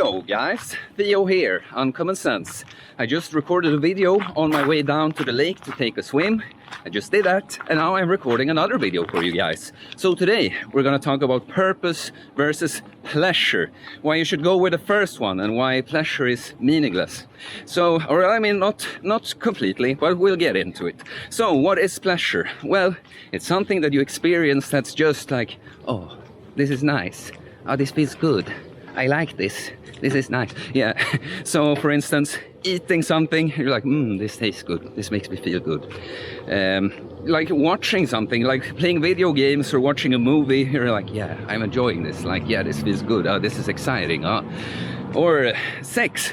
Hello guys, Theo here, Uncommon Sense. I just recorded a video on my way down to the lake to take a swim. I just did that, and now I'm recording another video for you guys. So today we're gonna talk about purpose versus pleasure. Why you should go with the first one and why pleasure is meaningless. So, or I mean not completely, but we'll get into it. So what is pleasure? Well, it's something that you experience that's just like, oh, this is nice. Oh, this feels good. I like this. This is nice. Yeah. So, for instance, eating something, you're like, this tastes good. This makes me feel good. Like watching something, like playing video games or watching a movie, you're like, yeah, I'm enjoying this. Like, yeah, this feels good. Oh, this is exciting. Or sex.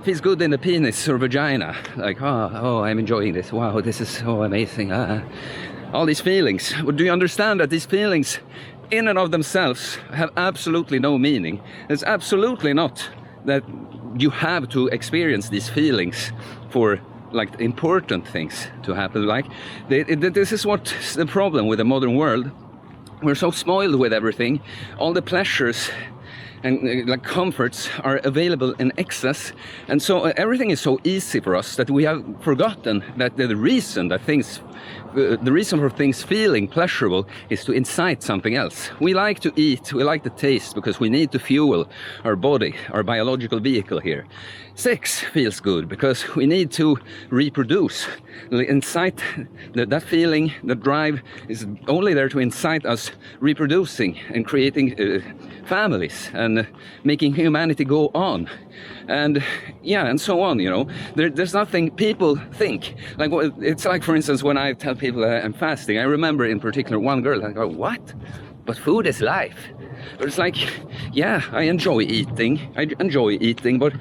Feels good in the penis or vagina. Like, oh, I'm enjoying this. Wow, this is so amazing. All these feelings. But do you understand that these feelings in and of themselves have absolutely no meaning? It's absolutely not that you have to experience these feelings for like important things to happen. Like this is what's the problem with the modern world. We're so spoiled with everything. All the pleasures and like comforts are available in excess, and so everything is so easy for us that we have forgotten that the reason for things feeling pleasurable is to incite something else. We like to eat, we like the taste because we need to fuel our body, our biological vehicle here. Sex feels good because we need to reproduce. Incite that feeling, that drive is only there to incite us reproducing and creating families and making humanity go on. And yeah, and so on, you know. There's nothing people think. Like, it's like, for instance, when I tell people that I'm fasting, I remember in particular one girl, I go, what? But food is life. But it's like, yeah, I enjoy eating, but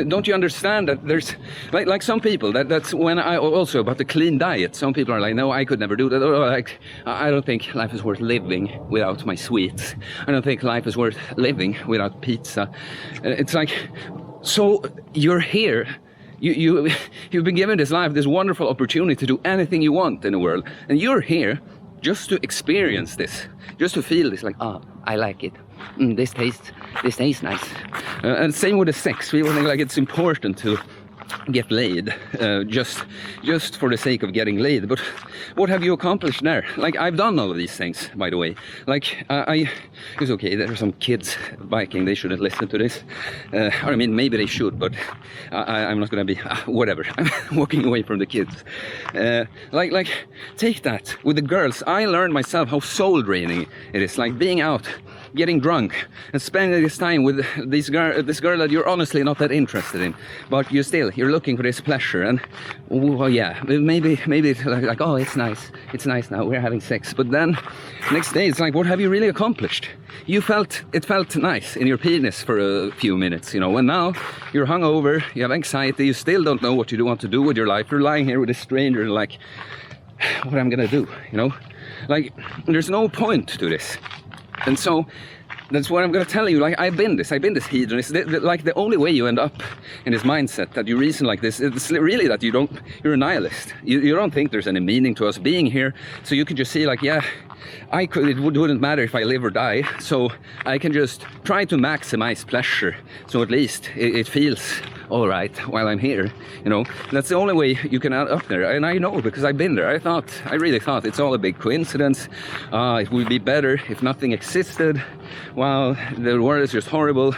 don't you understand that there's like some people that's when I also about the clean diet, some people are like, no, I could never do that, or like, I don't think life is worth living without my sweets. I don't think life is worth living without pizza. It's like, so you're here, you've been given this life, this wonderful opportunity to do anything you want in the world, and you're here just to experience this, just to feel this, like, I like it. This tastes nice. And same with the sex. People think like it's important to get laid, just for the sake of getting laid. But what have you accomplished there? Like, I've done all of these things, by the way. Like, it's okay, there are some kids biking, they shouldn't listen to this. I mean, maybe they should, but I'm not gonna be, whatever. I'm walking away from the kids. Like, take that with the girls. I learned myself how soul draining it is, like being out, getting drunk, and spending this time with this girl that you're honestly not that interested in, but you're looking for this pleasure. And oh yeah, maybe it's like, oh, it's nice now, we're having sex. But then next day it's like, what have you really accomplished? It felt nice in your penis for a few minutes, you know, and now you're hungover, you have anxiety, you still don't know what you want to do with your life. You're lying here with a stranger, like, what am I gonna do, you know? Like, there's no point to this. And so that's what I'm gonna tell you. Like, I've been this hedonist. Like, the only way you end up in this mindset that you reason like this, it's really that you're a nihilist. You don't think there's any meaning to us being here. So you can just see, like, yeah, it wouldn't matter if I live or die, so I can just try to maximize pleasure, so at least it feels all right while I'm here, you know. That's the only way you can end up there. And I know, because I've been there. I really thought it's all a big coincidence. It would be better if nothing existed. Wow, the world is just horrible.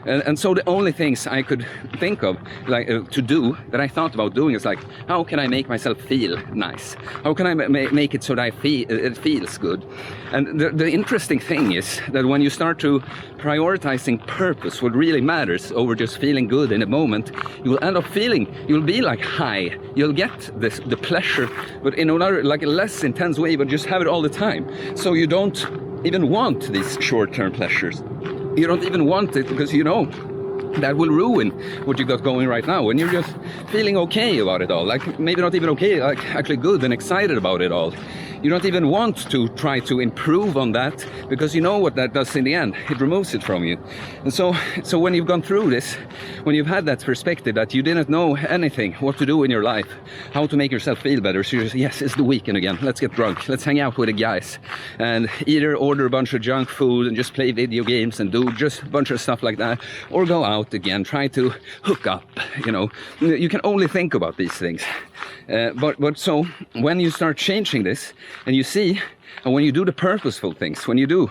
And so the only things I could think of, like, to do, that I thought about doing, is like, how can I make myself feel nice? How can I make it so that it feels good? And the interesting thing is that when you start to prioritizing purpose, what really matters, over just feeling good in a moment, you will end up feeling, you'll be like high. You'll get the pleasure, but in another, like, a less intense way, but just have it all the time. So you don't even want these short-term pleasures. You don't even want it because you know that will ruin what you got going right now, and you're just feeling okay about it all. Like, maybe not even okay, like actually good and excited about it all. You don't even want to try to improve on that, because you know what that does in the end. It removes it from you. And so when you've gone through this, when you've had that perspective that you didn't know anything, what to do in your life, how to make yourself feel better, so you're just, yes, it's the weekend again, let's get drunk, let's hang out with the guys, and either order a bunch of junk food and just play video games and do just a bunch of stuff like that, or go out again, try to hook up, you know. You can only think about these things. But so when you start changing this, and you see, and when you do the purposeful things, when you do,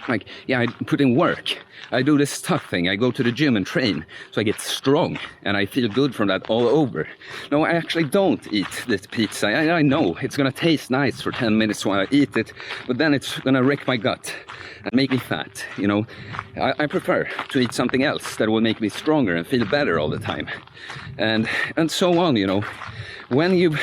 like, yeah, I put in work, I do this tough thing, I go to the gym and train, so I get strong, and I feel good from that all over. No, I actually don't eat this pizza. I know it's gonna taste nice for 10 minutes while I eat it, but then it's gonna wreck my gut and make me fat, you know. I prefer to eat something else that will make me stronger and feel better all the time. And so on, you know. When you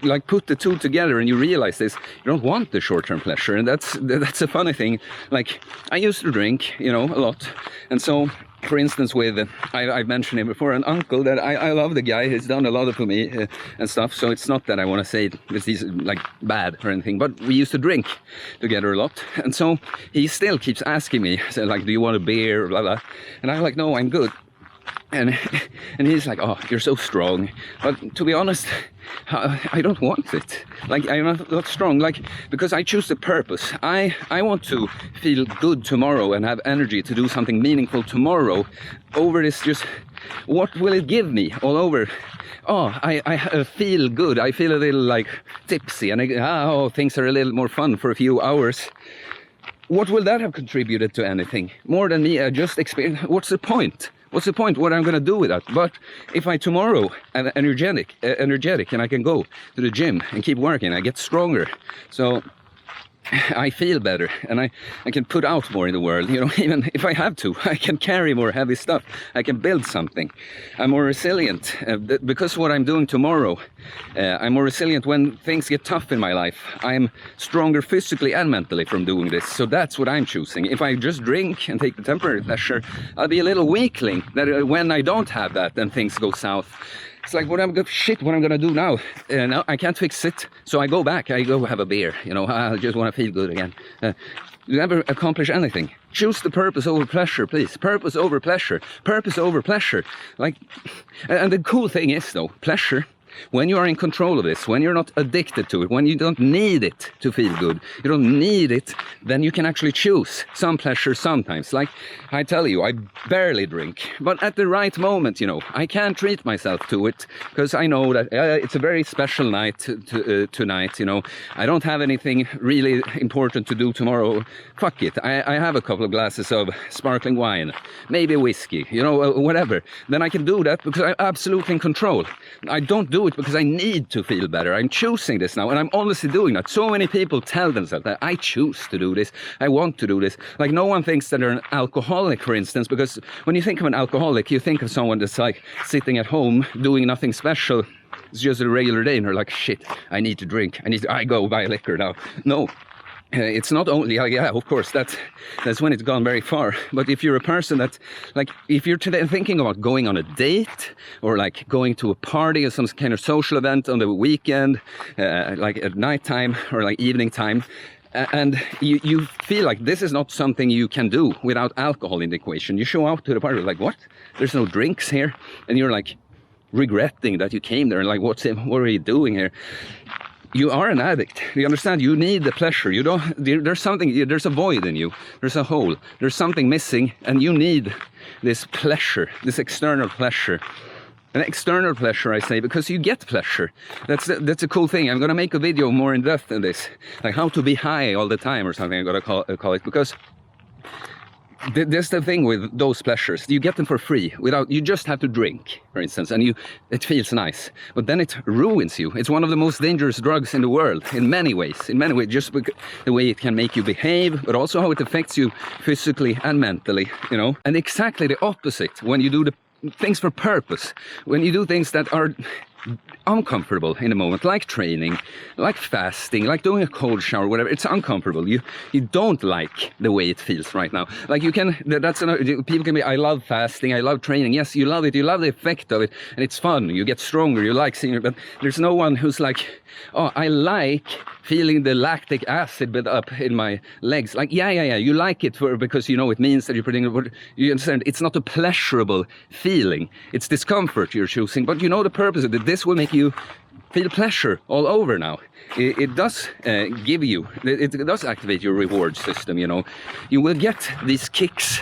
like put the two together and you realize this, you don't want the short-term pleasure. And that's a funny thing. Like, I used to drink, you know, a lot. And so, for instance, with, I've mentioned him before, an uncle that I love the guy, he's done a lot for me and stuff. So it's not that I want to say he's like bad or anything, but we used to drink together a lot. And so he still keeps asking me, so like, do you want a beer, blah, blah. And I'm like, no, I'm good. And he's like, oh, you're so strong. But to be honest, I don't want it. Like, I'm not strong, like, because I choose the purpose. I want to feel good tomorrow and have energy to do something meaningful tomorrow over this just, what will it give me all over? Oh, I feel good. I feel a little like tipsy, and things are a little more fun for a few hours. What will that have contributed to anything? More than me just experience. What's the point? What's the point? What I'm going to do with that? But if I tomorrow am energetic, and I can go to the gym and keep working, I get stronger. So I feel better, and I can put out more in the world, you know. Even if I have to, I can carry more heavy stuff, I can build something. I'm more resilient because what I'm doing tomorrow. I'm more resilient when things get tough in my life. I'm stronger physically and mentally from doing this. So that's what I'm choosing. If I just drink and take the temporary pleasure, I'll be a little weakling that when I don't have that, then things go south. It's like, what I'm gonna do now? Now I can't fix it, so I go back. I go have a beer. You know, I just want to feel good again. You never accomplish anything. Choose the purpose over pleasure, please. Purpose over pleasure. Purpose over pleasure. Like, and the cool thing is, though, pleasure. When you are in control of this, when you're not addicted to it, when you don't need it to feel good, you don't need it, then you can actually choose some pleasure sometimes. Like, I tell you, I barely drink, but at the right moment, you know, I can treat myself to it, because I know that it's a very special night tonight, you know. I don't have anything really important to do tomorrow. Fuck it, I have a couple of glasses of sparkling wine, maybe whiskey, you know, whatever. Then I can do that because I'm absolutely in control. I don't do it because I need to feel better. I'm choosing this now, and I'm honestly doing that. So many people tell themselves that I choose to do this, I want to do this. Like, no one thinks that they're an alcoholic, for instance, because when you think of an alcoholic, you think of someone that's like sitting at home doing nothing special. It's just a regular day, and they're like, shit, I need to drink, I go buy liquor now. No. It's not only, yeah, of course, that's when it's gone very far. But if you're a person that, like, if you're today thinking about going on a date, or like going to a party or some kind of social event on the weekend, like at nighttime or like evening time, and you feel like this is not something you can do without alcohol in the equation. You show up to the party like, what? There's no drinks here? And you're like regretting that you came there and like, what are you doing here? You are an addict. You understand? You need the pleasure. You don't. There's something. There's a void in you. There's a hole. There's something missing, and you need this pleasure, this external pleasure. An external pleasure, I say, because you get pleasure. That's a cool thing. I'm gonna make a video more in depth than this, like how to be high all the time or something. I'm gonna call it, because there's the thing with those pleasures. You get them for free without, you just have to drink, for instance, and it feels nice, but then it ruins you. It's one of the most dangerous drugs in the world in many ways, just because the way it can make you behave, but also how it affects you physically and mentally, you know. And exactly the opposite when you do the things for purpose, when you do things that are uncomfortable in a moment, like training, like fasting, like doing a cold shower, whatever. It's uncomfortable. You don't like the way it feels right now. Like you can, that's another, people can be, I love fasting, I love training. Yes, you love it, you love the effect of it, and it's fun, you get stronger, you like seeing it, but there's no one who's like, oh, I like feeling the lactic acid build up in my legs. Like, yeah, you like it because you know it means that you're putting, you understand, it's not a pleasurable feeling, it's discomfort you're choosing, but you know the purpose of it. This will make you feel pleasure all over now. It does give you, it does activate your reward system, you know. You will get these kicks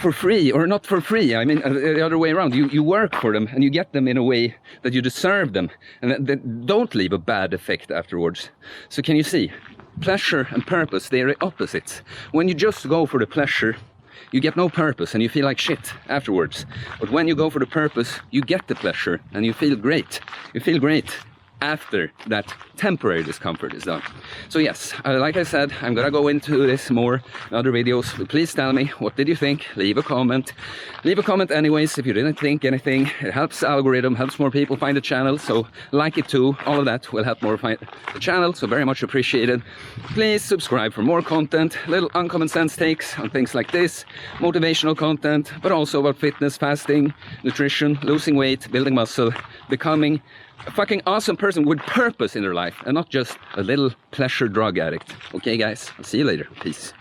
for free, or not for free, I mean the other way around. You work for them and you get them in a way that you deserve them, and that don't leave a bad effect afterwards. So can you see, pleasure and purpose, they are opposites. When you just go for the pleasure, you get no purpose and you feel like shit afterwards. But when you go for the purpose, you get the pleasure and you feel great. You feel great after that temporary discomfort is done. So yes, like I said, I'm gonna go into this more in other videos. But please tell me, what did you think? Leave a comment. Leave a comment anyways if you didn't think anything. It helps the algorithm, helps more people find the channel, so like it too. All of that will help more find the channel, so very much appreciated. Please subscribe for more content, little uncommon sense takes on things like this, motivational content, but also about fitness, fasting, nutrition, losing weight, building muscle, becoming a fucking awesome person with purpose in their life, and not just a little pleasure drug addict. Okay guys, I'll see you later. Peace.